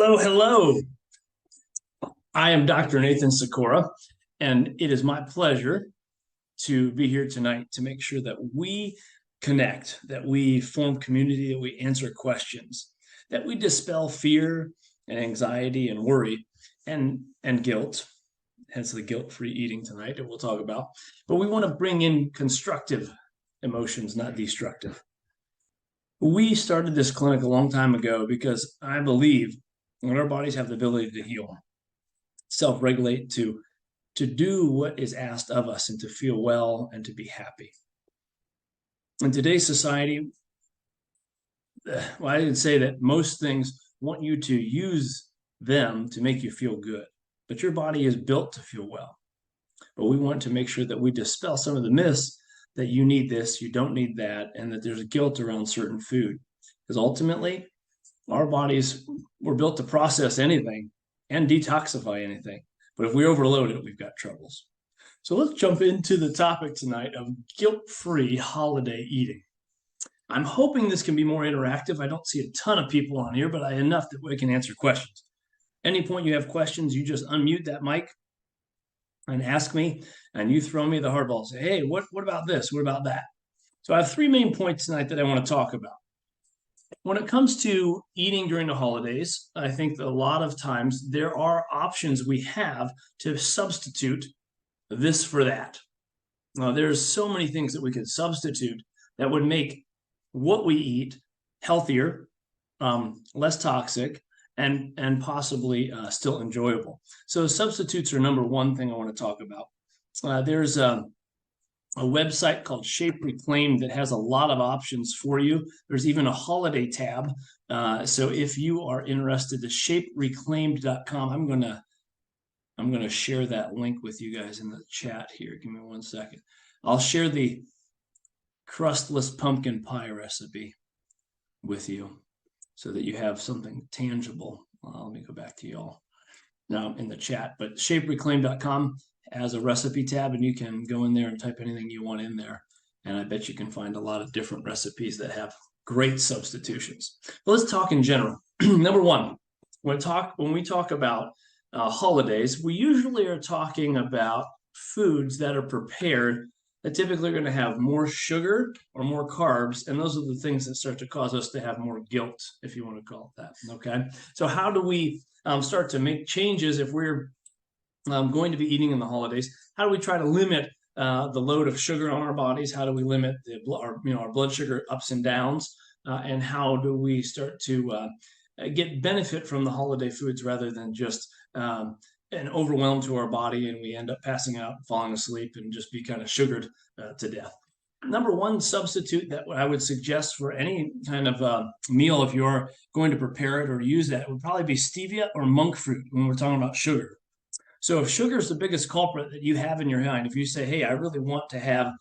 Hello, hello. I am Dr. Nathan Sikora, and it is my pleasure to be here tonight to make sure that we connect, that we form community, that we answer questions, that we dispel fear and anxiety and worry and guilt, hence the guilt-free eating tonight that we'll talk about. But we want to bring in constructive emotions, not destructive. We started this clinic a long time ago because I believe that our bodies have the ability to heal, self-regulate, to do what is asked of us and to feel well and to be happy. In today's society, well, I would say that most things want you to use them to make you feel good, but your body is built to feel well. But we want to make sure that we dispel some of the myths that you need this, you don't need that, and that there's guilt around certain food. Because ultimately, our bodies were built to process anything and detoxify anything. But if we overload it, we've got troubles. So let's jump into the topic tonight of guilt-free holiday eating. I'm hoping this can be more interactive. I don't see a ton of people on here, but enough that we can answer questions. Any point you have questions, you just unmute that mic and ask me, and you throw me the hardball. Say, hey, what about this? What about that? So I have three main points tonight that I want to talk about. When it comes to eating during the holidays, I think that a lot of times there are options we have to substitute this for that. Now, there's so many things that we could substitute that would make what we eat healthier, less toxic, and possibly still enjoyable. So substitutes are number one thing I want to talk about. There's a website called Shape Reclaimed that has a lot of options for you. There's even a holiday tab. So if you are interested, to shapereclaimed.com. I'm gonna share that link with you guys in the chat here. Give me 1 second. I'll share the crustless pumpkin pie recipe with you, so that you have something tangible. Let me go back to y'all now in the chat, but shapereclaim.com has a recipe tab, and you can go in there and type anything you want in there. And I bet you can find a lot of different recipes that have great substitutions. But let's talk in general. Number one, when we talk about holidays, we usually are talking about foods that are prepared that typically are going to have more sugar or more carbs, and those are the things that start to cause us to have more guilt, if you want to call it that. Okay, so how do we start to make changes if we're going to be eating in the holidays? How do we try to limit the load of sugar on our bodies? How do we limit our blood sugar ups and downs? And how do we start to get benefit from the holiday foods rather than just and overwhelmed to our body, and we end up passing out, falling asleep, and just be kind of sugared to death? Number one substitute that I would suggest for any kind of meal, if you're going to prepare it or use that, would probably be stevia or monk fruit when we're talking about sugar. So if sugar is the biggest culprit that you have in your mind, if you say, hey, I really want to have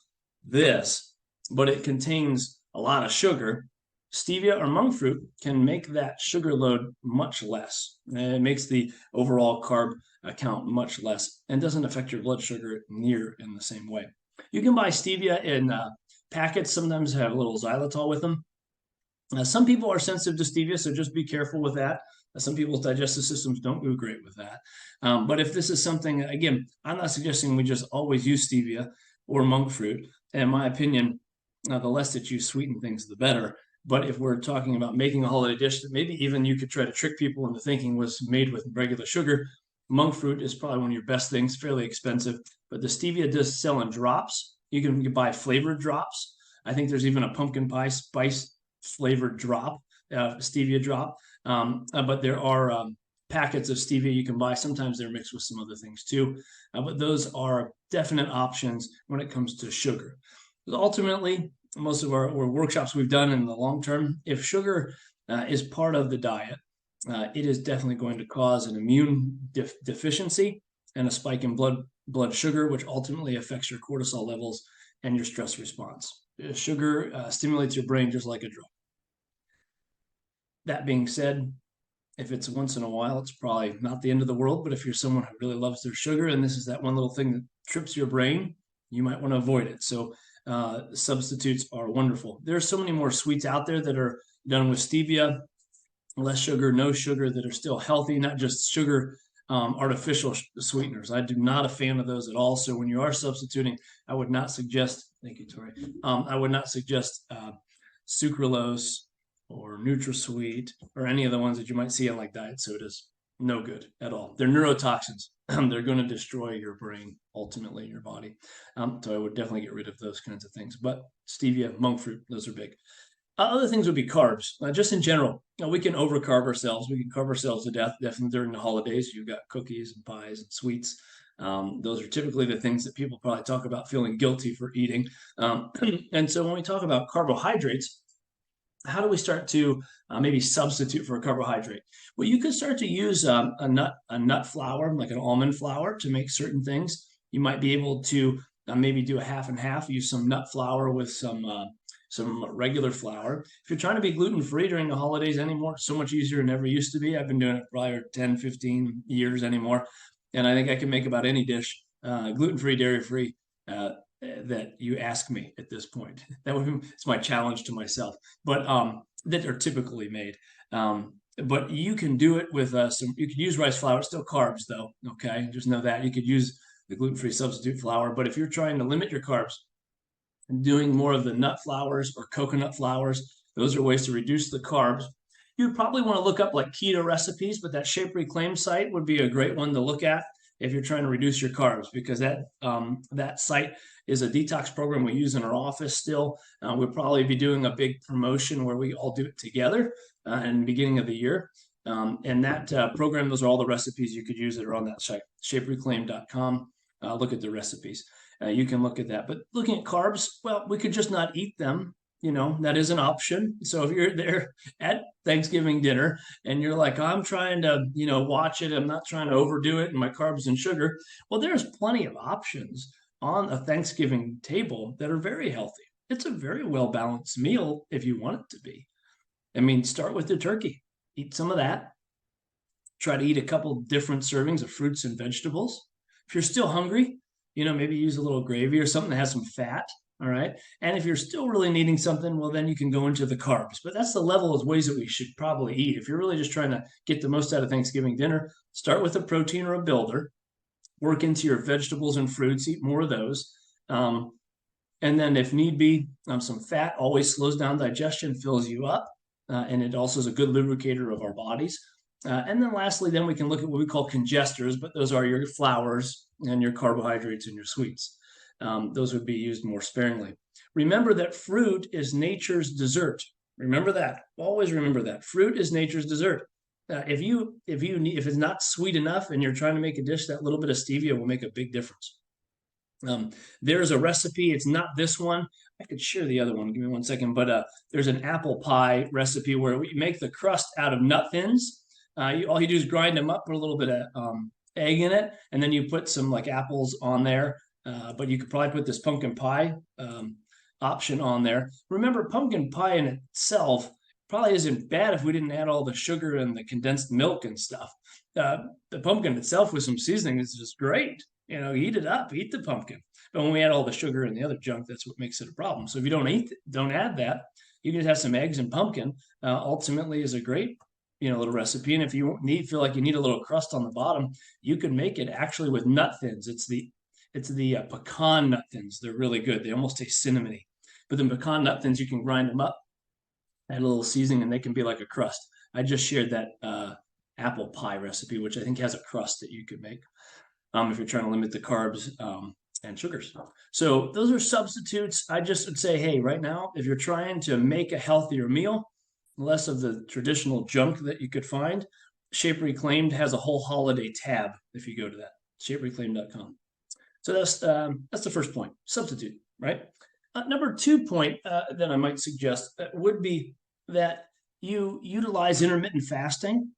this, but it contains a lot of sugar, stevia or monk fruit can make that sugar load much less. It makes the overall carb count much less and doesn't affect your blood sugar near in the same way. You can buy stevia in packets. Sometimes have a little xylitol with them. Some people are sensitive to stevia, so just be careful with that. Some people's digestive systems don't do great with that. But if this is something, again, I'm not suggesting we just always use stevia or monk fruit. In my opinion, the less that you sweeten things, the better. But if we're talking about making a holiday dish that maybe even you could try to trick people into thinking was made with regular sugar, monk fruit is probably one of your best things, fairly expensive. But the stevia does sell in drops. You can buy flavored drops. I think there's even a pumpkin pie spice flavored drop, stevia drop. But there are packets of stevia you can buy. Sometimes they're mixed with some other things too. But those are definite options when it comes to sugar. Because ultimately, most of our workshops we've done in the long term, if sugar is part of the diet, it is definitely going to cause an immune deficiency and a spike in blood sugar, which ultimately affects your cortisol levels and your stress response. Sugar stimulates your brain just like a drug. That being said, if it's once in a while, it's probably not the end of the world. But if you're someone who really loves their sugar and this is that one little thing that trips your brain, you might want to avoid it. So substitutes are wonderful. There are so many more sweets out there that are done with stevia less sugar, no sugar, that are still healthy, not just sugar, artificial sweeteners. I do not a fan of those at all. So when you are substituting, I would not suggest, thank you, Tori, I would not suggest sucralose or NutraSweet or any of the ones that you might see on like diet sodas. No good at all. They're neurotoxins. They're going to destroy your brain ultimately in your body. So I would definitely get rid of those kinds of things. But stevia, monk fruit, those are big. Other things would be carbs. Just in general, we can overcarb ourselves. We can carb ourselves to death, definitely during the holidays. You've got cookies and pies and sweets. Those are typically the things that people probably talk about feeling guilty for eating. And so when we talk about carbohydrates, how do we start to maybe substitute for a carbohydrate? Well, you could start to use a nut flour, like an almond flour, to make certain things. You might be able to maybe do a half and half, use some nut flour with some regular flour. If you're trying to be gluten-free during the holidays anymore, it's so much easier than ever used to be. I've been doing it probably 10, 15 years anymore. And I think I can make about any dish, gluten-free, dairy-free, that you ask me at this point. It's my challenge to myself, but that are typically made. But you can do it with you could use rice flour. It's still carbs though, okay? Just know that. You could use the gluten-free substitute flour, but if you're trying to limit your carbs, doing more of the nut flours or coconut flours, those are ways to reduce the carbs. You'd probably want to look up like keto recipes, but that Shape Reclaim site would be a great one to look at if you're trying to reduce your carbs, because that site is a detox program we use in our office still. We'll probably be doing a big promotion where we all do it together in the beginning of the year. And that program, those are all the recipes you could use that are on that site, shapereclaim.com. Look at the recipes. You can look at that. But looking at carbs, well, we could just not eat them. That is an option. So if you're there at Thanksgiving dinner and you're like, I'm trying to, watch it, I'm not trying to overdo it and my carbs and sugar. Well, there's plenty of options on a Thanksgiving table that are very healthy. It's a very well-balanced meal if you want it to be. I mean, start with the turkey, eat some of that. Try to eat a couple different servings of fruits and vegetables. If you're still hungry, maybe use a little gravy or something that has some fat. All right. And if you're still really needing something, well, then you can go into the carbs. But that's the level of ways that we should probably eat. If you're really just trying to get the most out of Thanksgiving dinner, start with a protein or a builder, work into your vegetables and fruits, eat more of those. And then if need be, some fat always slows down digestion, fills you up. And it also is a good lubricator of our bodies. And then lastly, then we can look at what we call congesters, but those are your flours and your carbohydrates and your sweets. Those would be used more sparingly. Remember that fruit is nature's dessert. Remember that. Always remember that. Fruit is nature's dessert. If it's not sweet enough and you're trying to make a dish, that little bit of stevia will make a big difference. There's a recipe. It's not this one. I could share the other one. Give me 1 second. But there's an apple pie recipe where we make the crust out of nut thins. All you do is grind them up, put a little bit of egg in it, and then you put some like apples on there. But you could probably put this pumpkin pie option on there. Remember, pumpkin pie in itself probably isn't bad if we didn't add all the sugar and the condensed milk and stuff. The pumpkin itself with some seasoning is just great. Eat it up, eat the pumpkin. But when we add all the sugar and the other junk, that's what makes it a problem. So if you don't add that, you can just have some eggs and pumpkin. Ultimately, is a great little recipe. And if you feel like you need a little crust on the bottom, you can make it actually with nut thins. It's the pecan nut thins. They're really good. They almost taste cinnamony. But the pecan nut thins, you can grind them up, add a little seasoning, and they can be like a crust. I just shared that apple pie recipe, which I think has a crust that you could make if you're trying to limit the carbs and sugars. So those are substitutes. I just would say, hey, right now, if you're trying to make a healthier meal, less of the traditional junk that you could find, Shape Reclaimed has a whole holiday tab if you go to that, shapereclaimed.com. So that's the first point, substitute, right? Number 2 point that I might suggest would be that you utilize intermittent fasting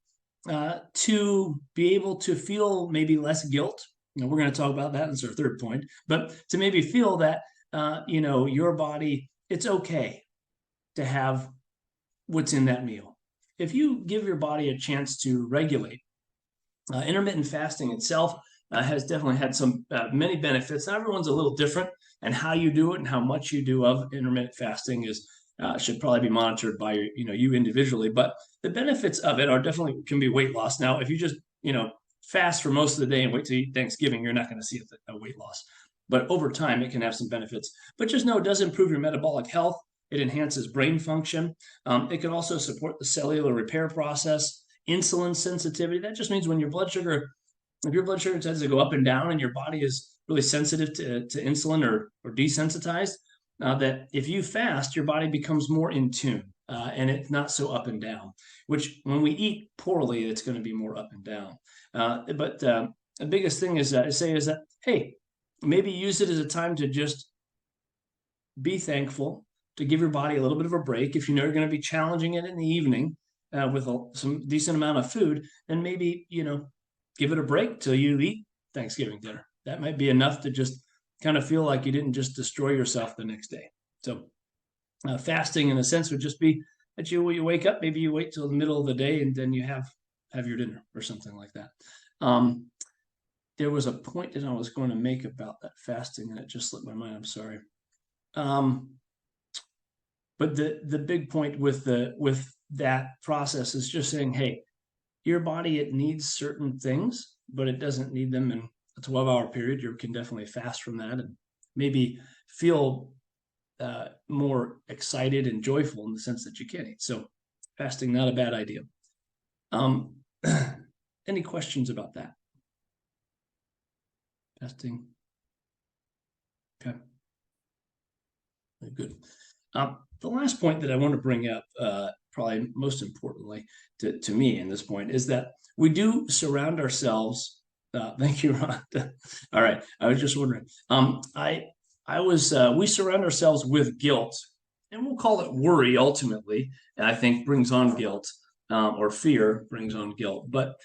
to be able to feel maybe less guilt. We're going to talk about that. That's our third point. But to maybe feel that, your body, it's okay to have what's in that meal. If you give your body a chance to regulate, intermittent fasting itself has definitely had some many benefits. And everyone's a little different, and how you do it and how much you do of intermittent fasting is should probably be monitored by you individually. But the benefits of it are definitely can be weight loss. Now, if you just fast for most of the day and wait to eat Thanksgiving, you're not going to see a weight loss. But over time, it can have some benefits. But just know it does improve your metabolic health. It enhances brain function. It can also support the cellular repair process, insulin sensitivity. That just means when your blood sugar, if your blood sugar tends to go up and down and your body is really sensitive to insulin or desensitized, that if you fast, your body becomes more in tune and it's not so up and down, which when we eat poorly, it's going to be more up and down. But the biggest thing is that, hey, maybe use it as a time to just be thankful, to give your body a little bit of a break. If you know you're going to be challenging it in the evening with some decent amount of food, then maybe, give it a break till you eat Thanksgiving dinner. That might be enough to just kind of feel like you didn't just destroy yourself the next day. So fasting in a sense would just be that you wake up, maybe you wait till the middle of the day and then you have your dinner or something like that. There was a point that I was going to make about that fasting and it just slipped my mind. I'm sorry. But the big point with that process is just saying, hey, your body, it needs certain things, but it doesn't need them in a 12-hour period. You can definitely fast from that and maybe feel more excited and joyful in the sense that you can eat. So fasting, not a bad idea. Any questions about that? Fasting. Okay. Very good. The last point that I want to bring up, probably most importantly to me in this point, is that we do surround ourselves. Thank you, Ron. All right. I was just wondering. We surround ourselves with guilt, and we'll call it worry ultimately, and I think brings on guilt, or fear brings on guilt. But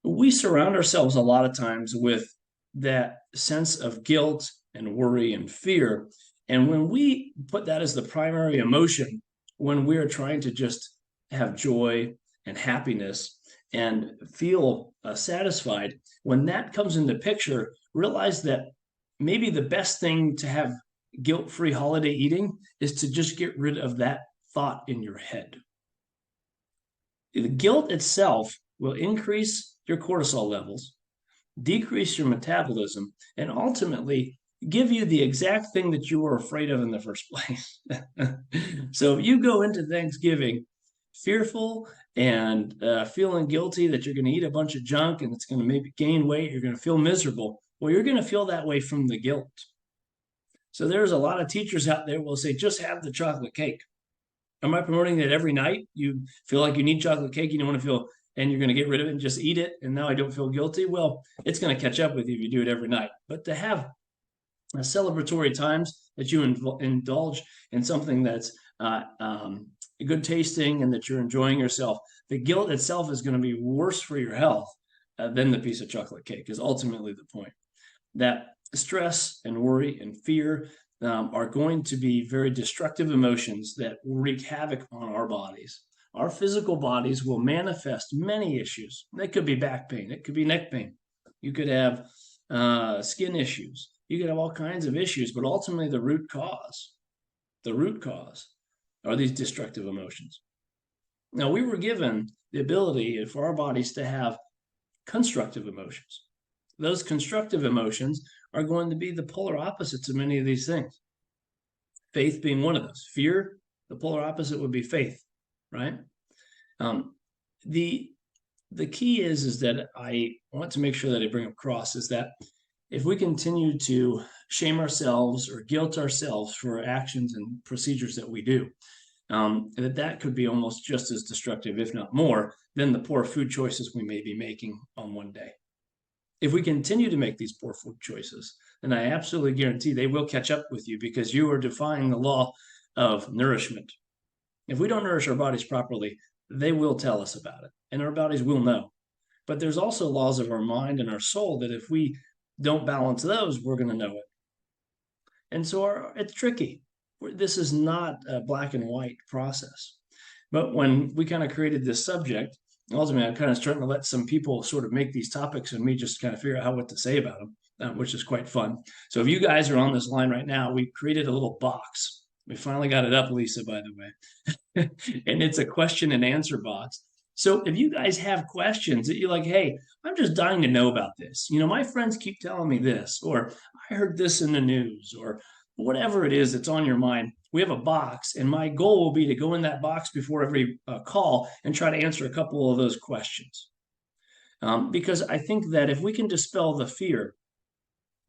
we surround ourselves a lot of times with that sense of guilt and worry and fear. And when we put that as the primary emotion, when we're trying to just have joy and happiness and feel satisfied, when that comes into picture, realize that maybe the best thing to have guilt-free holiday eating is to just get rid of that thought in your head. The guilt itself will increase your cortisol levels, decrease your metabolism, and ultimately give you the exact thing that you were afraid of in the first place. So if you go into Thanksgiving fearful and feeling guilty that you're going to eat a bunch of junk and it's going to maybe gain weight, you're going to feel miserable. Well, you're going to feel that way from the guilt. So there's a lot of teachers out there will say, just have the chocolate cake. Am I promoting that every night you feel like you need chocolate cake, you don't want to feel, and you're going to get rid of it and just eat it, and now I don't feel guilty? Well, it's going to catch up with you if you do it every night. But to have celebratory times that you indulge in something that's good tasting and that you're enjoying yourself, the guilt itself is going to be worse for your health than the piece of chocolate cake, is ultimately the point. That stress and worry and fear are going to be very destructive emotions that wreak havoc on our bodies. Our physical bodies will manifest many issues. It could be back pain. It could be neck pain. You could have skin issues. You could have all kinds of issues, but ultimately the root cause are these destructive emotions. Now, we were given the ability for our bodies to have constructive emotions. Those constructive emotions are going to be the polar opposites of many of these things. Faith being one of those. Fear, the polar opposite would be faith, right? The key is that I want to make sure that I bring across is that if we continue to shame ourselves or guilt ourselves for actions and procedures that we do, that could be almost just as destructive, if not more, than the poor food choices we may be making on one day. If we continue to make these poor food choices, then I absolutely guarantee they will catch up with you because you are defying the law of nourishment. If we don't nourish our bodies properly, they will tell us about it, and our bodies will know. But there's also laws of our mind and our soul that if we don't balance those, we're going to know it. And so it's tricky. This is not a black and white process. But when we kind of created this subject, ultimately, I'm kind of starting to let some people sort of make these topics and me just kind of figure out what to say about them, which is quite fun. So if you guys are on this line right now, we created a little box We finally got it up, Lisa, by the way. And it's a question and answer box. So if you guys have questions that you're like, hey, I'm just dying to know about this. My friends keep telling me this, or I heard this in the news, or whatever it is that's on your mind, we have a box. And my goal will be to go in that box before every call and try to answer a couple of those questions. Because I think that if we can dispel the fear,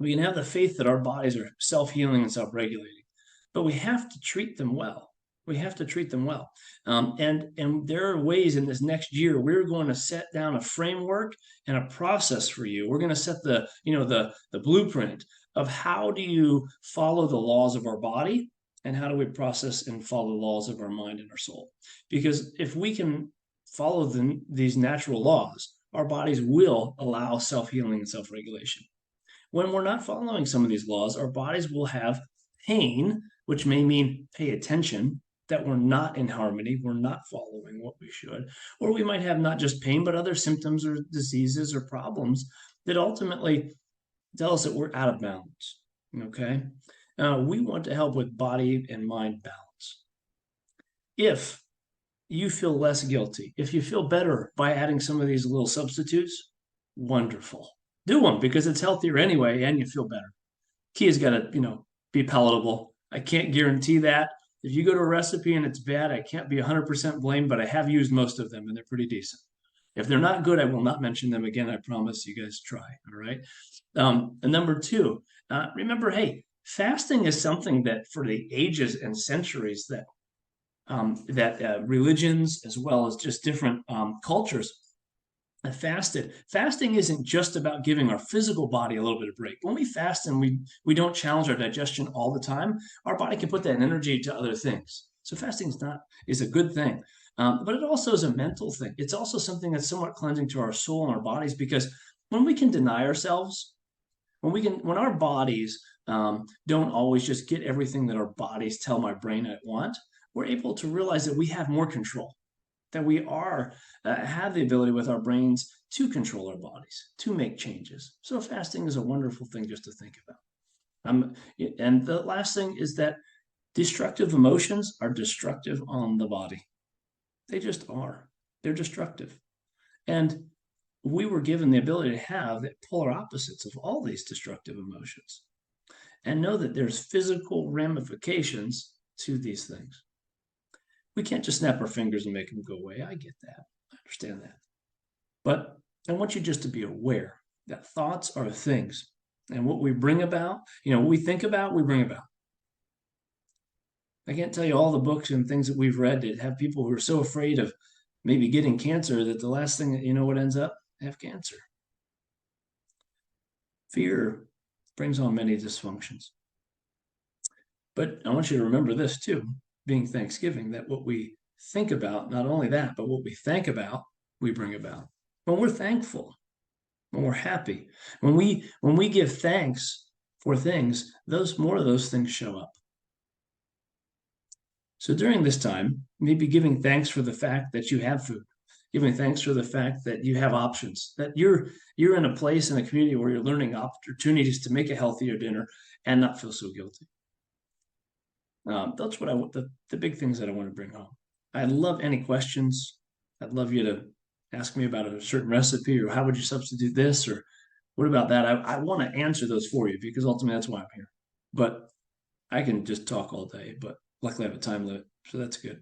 we can have the faith that our bodies are self-healing and self-regulating, but we have to treat them well. We have to treat them well. And there are ways in this next year we're going to set down a framework and a process for you. We're going to set the blueprint of how do you follow the laws of our body and how do we process and follow the laws of our mind and our soul. Because if we can follow these natural laws, our bodies will allow self-healing and self-regulation. When we're not following some of these laws, our bodies will have pain, which may mean pay attention, that we're not in harmony, we're not following what we should. Or we might have not just pain, but other symptoms or diseases or problems that ultimately tell us that we're out of balance. Okay? We want to help with body and mind balance. If you feel less guilty, if you feel better by adding some of these little substitutes, wonderful. Do them because it's healthier anyway and you feel better. Key has got to, be palatable. I can't guarantee that. If you go to a recipe and it's bad, I can't be 100% blamed, but I have used most of them and they're pretty decent. If they're not good, I will not mention them again. I promise you guys try. All right. And number two, remember, hey, fasting is something that for the ages and centuries that religions as well as just different cultures fasted. Fasting isn't just about giving our physical body a little bit of break. When we fast and we don't challenge our digestion all the time, our body can put that energy to other things. So fasting is a good thing, but it also is a mental thing. It's also something that's somewhat cleansing to our soul and our bodies because when we can deny ourselves, when our bodies don't always just get everything that our bodies tell my brain I want, we're able to realize that we have more control, that we have the ability with our brains to control our bodies, to make changes. So fasting is a wonderful thing just to think about. And the last thing is that destructive emotions are destructive on the body. They just are. They're destructive. And we were given the ability to have the polar opposites of all these destructive emotions and know that there's physical ramifications to these things. We can't just snap our fingers and make them go away. I get that. I understand that. But I want you just to be aware that thoughts are things. And what we bring about, what we think about, we bring about. I can't tell you all the books and things that we've read that have people who are so afraid of maybe getting cancer that the last thing that what ends up, they have cancer. Fear brings on many dysfunctions. But I want you to remember this too, being Thanksgiving, that what we think about, not only that, but what we think about, we bring about. When we're thankful, when we're happy, when we give thanks for things, more of those things show up. So during this time, maybe giving thanks for the fact that you have food, giving thanks for the fact that you have options, that you're in a place in a community where you're learning opportunities to make a healthier dinner and not feel so guilty. That's what I want, the big things that I want to bring home. I'd love any questions. I'd love you to ask me about a certain recipe or how would you substitute this or what about that? I want to answer those for you because ultimately that's why I'm here. But I can just talk all day, but luckily I have a time limit, so that's good.